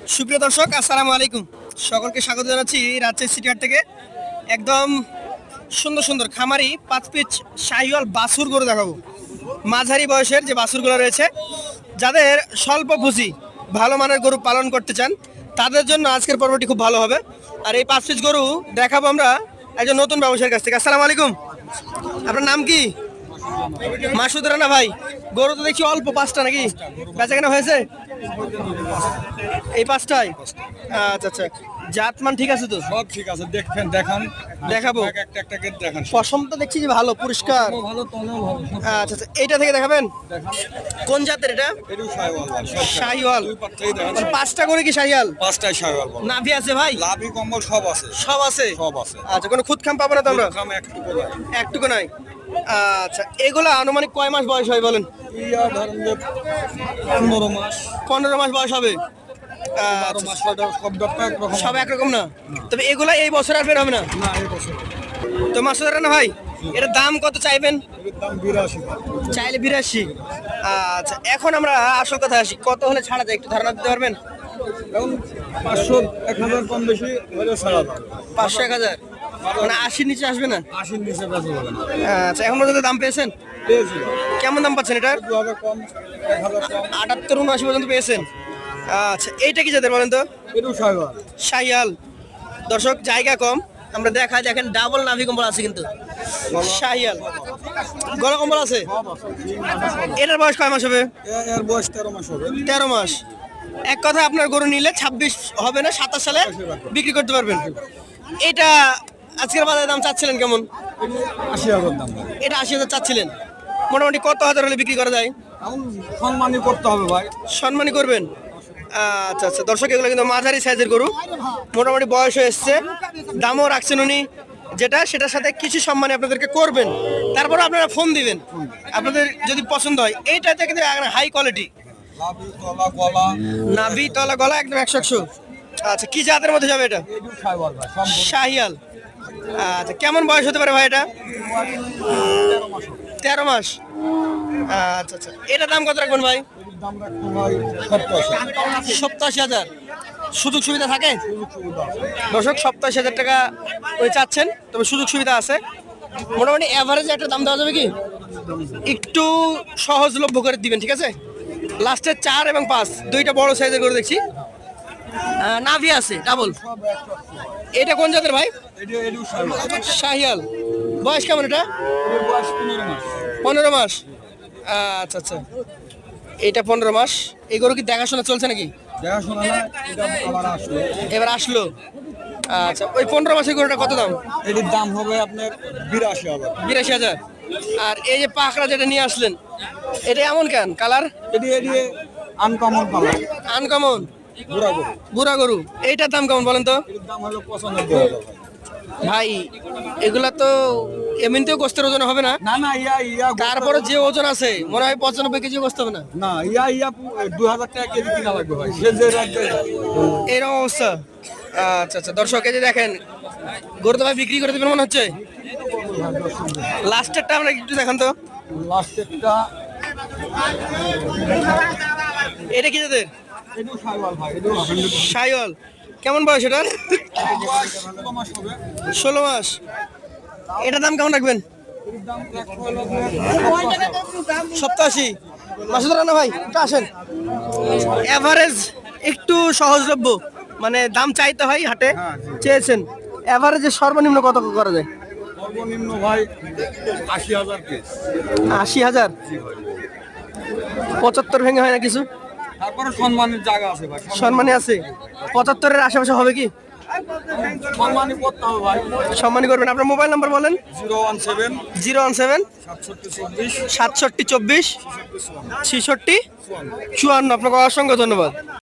সুপ্রিয় দর্শক, আসসালামু আলাইকুম। সকলকে স্বাগত জানাচ্ছি রাজশাহী সিটিহাট থেকে। একদম সুন্দর সুন্দর খামারি 5 পিচ শাহিওয়াল বাছুর গরু দেখাবো। মাঝারি বয়সের যে বাছুরগুলো রয়েছে, যাদের স্বল্প পুঁজি ভালো মানের গরু পালন করতে চান, তাদের জন্য আজকের পর্বটি খুব ভালো হবে। আর এই 5 পিচ গরু দেখাবো আমরা একজন নতুন ব্যবসায়ীর কাছ থেকে। আসসালামু আলাইকুম, আপনার নাম কি? মাসুদ রানা ভাই। গরু তো দেখছি অল্প 5টা, নাকি বেচা কেনা হয়েছে এই 5টায়? আচ্ছা আচ্ছা, জাতমান ঠিক আছে তো? সব ঠিক আছে, দেখবেন দেখান, দেখাবো। একটা একটা করে দেখান। পশম তো দেখছি যে ভালো, পরিষ্কার। ভালো তলাও ভালো। আচ্ছা আচ্ছা, এইটা থেকে দেখাবেন। কোন জাতের এটা? এটু শাহিওয়াল ভাই, সব শাহিওয়াল। দুই পাট থেকে দেখান। মানে 5টা করে কি শাহিওয়াল? পাঁচটায় শাহিওয়াল বল। নাভি আছে ভাই? লাভি কম্বল সব আছে, সব আছে। সব আছে। আচ্ছা, কোনো খুদ খাম পাবো না তো আমরা? খাম একটুকু নাই। একটুকু নাই। আচ্ছা, এগুলো আনুমানিক কয় মাস বয়স হয় বলেন? ইয়া ধরেন যে 15 মাস 15 মাস বয়স হবে। 12 মাস সব ডক্টর একরকম। সব একরকম না, তবে এগুলা এই বছর আর বের হবে না না এই বছর তো? মাসুদ রানা ভাই, এর দাম কত চাইবেন? এর দাম 82 চাইলে 82। আচ্ছা, এখন আমরা আসল কথা আসি, কত হলে ছাড়া যায় একটু ধারণা দিতে পারবেন? এখন 500 1000 কম বেশি হলে ছাড়া যাবে। 500 1000, মানে 80 নিচে আসবে না? 80 নিচে বেচা যাবে না। আচ্ছা, এখন পর্যন্ত দাম পেয়েছেন? পেয়েছি কেমন দাম পাচ্ছেন এটার? 2000 কম 1000 কম। 78 79 পর্যন্ত পেয়েছেন। আচ্ছা, এইটা কি জাতের বলেন তো? এটু শাহিওয়াল। শাহিয়াল। দর্শক, জায়গা কম, আমরা দেখাই। দেখেন ডাবল নাভি কম্বল আছে কিন্তু। শাহিয়াল গলা কম্বল আছে। এটার বয়স কয় মাস হবে? এর বয়স 13 মাস হবে। 13 মাস। এক কথা, আপনার গরু নিলে 26 হবে না, 27 সালে বিক্রি করতে পারবেন। এটা আজকের বাজারে দাম চাচ্ছিলেন কেমন? 80,000 দাম ভাই। এটা 80,000 চাচ্ছিলেন। মোটামুটি কত হাজার হলে বিক্রি করা যায়? এখন সম্মানই করতে হবে ভাই। সম্মানই করবেন। আচ্ছা আচ্ছা, দর্শক, এগুলো কিন্তু মাঝারি সাইজের গরু, মোটামুটি বয়স হয়ে এসছে, দামও রাখছেন উনি, যেটা সেটার সাথে কিছু সম্মানে আপনাদেরকে করবেন। তারপর আপনারা ফোন দিবেন আপনাদের যদি পছন্দ হয়। এইটাতে কিন্তু হাই কোয়ালিটি, লাভি তলা গলা নাভি তলা গলা একদম 100। আচ্ছা, কি জাতের মধ্যে যাবে এটা? এটু শাহিওয়াল ভাই, সম্পূর্ণ শাহিয়াল। আচ্ছা, কেমন বয়স হতে পারে ভাই এটা? 13 মাস হবে। 13 মাস। আচ্ছা আচ্ছা, এটার দাম কত রাখবেন ভাই? এটির দাম রাখতে ভাই 87,000। 87,000। সুযোগ সুবিধা থাকে? সুযোগ সুবিধা আছে। দর্শক, 87,000 টাকা ওই চাচ্ছেন, তবে সুযোগ সুবিধা আছে। মোটামুটি অ্যাভারেজ একটা দাম দেওয়া যাবে কি? একটু সহজলভ্য করে দিবেন, ঠিক আছে? লাস্টে 4 এবং 5 দুইটা বড় সাইজের করে দেখছি। নাভি আছে ডাবল। সব একটা। এটা কোন জাতের ভাই? এটু শাহিওয়াল। শাহিয়াল। বয়স কেমন এটা? এর বয়স 15 মাস। 15 মাস। আচ্ছা আচ্ছা, এটা 15 মাস। এই গরু কি দেখাশোনা চলছে নাকি? দেখাশোনা না, এটা আবার আসলো। এবার আসলো। আচ্ছা, ওই 15 মাসের গরুটা কত দাম? এটির দাম হবে আপনার 82,000। 82,000। আর এই যে পাখরা যেটা নিয়ে আসলেন, এটা এমন কেন কালার? এটি আনকমন কালার, আনকমন বুড়া গরু। বুড়া গরু। এইটার দাম কেমন বলেন তো? এটির দাম হলো 95,000 ভাই। ভাই, এগুলা তো এমনিতেও গোস্তের ওজন হবে না, না না ইয়া তারপরে যে ওজন আছে মনে হয় 95 কেজি গোস্ত হবে না। না ইয়া 2000 টাকা কেজি কিনা লাগবে ভাই, সে যে রাখবে। এরকম অবস্থা। আচ্ছা আচ্ছা, দর্শক, এই যে দেখেন, গরু তো ভাই বিক্রি করে দেবেন মনে হচ্ছে। লাস্টেরটা আমরা একটু দেখান তো। লাস্টেরটা এটা কি জাতের? এটু শাহিওয়াল ভাই, এটু 100 শাহিওয়াল। কেমন বয়স এটার? 16 মাস হবে। 16 মাস। এটার দাম কেমন রাখবেন? এটির দাম রাখতে হলো আপনার 87। মাসুদ রানা ভাই, একটু আসেন। এভারেজ একটু সহজলভ্য, মানে দাম চাইতে হয় হাটে, চেয়েছেন। এভারেজে সর্বনিম্ন কত করা যায়? সর্বনিম্ন ভাই 80,000 পিস। 80,000। 75 ভেঙে হয় না কিছু? তারপরে সম্মানের জায়গা আছে ভাই, সম্মানী আছে। 75-এর আশেপাশে হবে কি? সম্মানই করতে হবে ভাই। সম্মানী করবেন। আপনার মোবাইল নাম্বার বলেন। 017 017 67 24 67 24 66 54। আপনাকে অসংখ্য ধন্যবাদ।